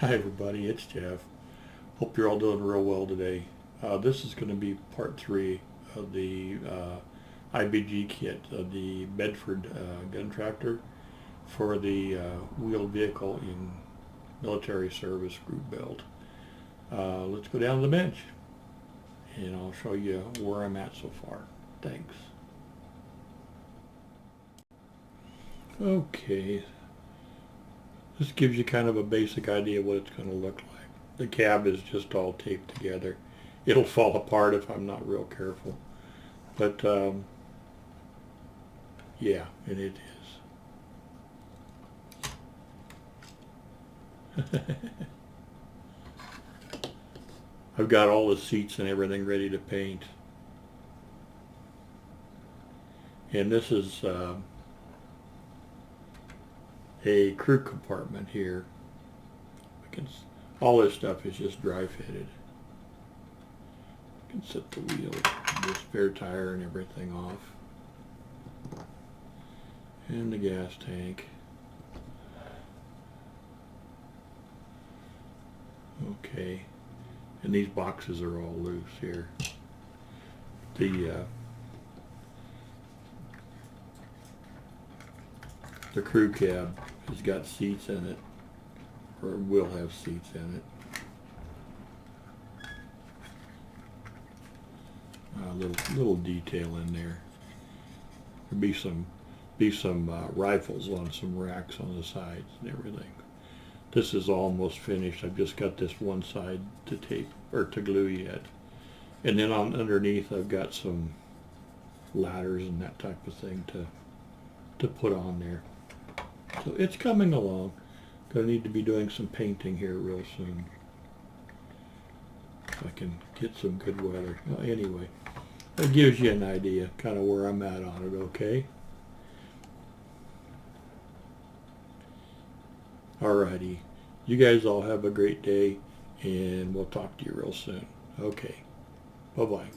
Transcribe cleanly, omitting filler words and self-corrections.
Hi everybody, it's Jeff. Hope you're all doing real well today. This is going to be part 3 of the IBG kit of the Bedford gun tractor for the wheeled vehicle in military service group build. Let's go down to the bench and I'll show you where I'm at so far. Thanks. Okay, this gives you kind of a basic idea of what it's going to look like. The cab is just all taped together. It'll fall apart if I'm not real careful. But yeah, and it is. I've got all the seats and everything ready to paint. And this is a crew compartment here. All this stuff is just dry fitted. You can set the wheel, the spare tire and everything off. And the gas tank. Okay. And these boxes are all loose here. The crew cab has got seats in it, or will have seats in it. Little detail in there. There'll be some rifles on some racks on the sides and everything. This is almost finished. I've just got this one side to tape or to glue yet, and then underneath I've got some ladders and that type of thing to put on there. So it's coming along. Gonna need to be doing some painting here real soon. If I can get some good weather. Well, anyway, that gives you an idea kind of where I'm at on it, okay? Alrighty. You guys all have a great day and we'll talk to you real soon. Okay. Bye-bye.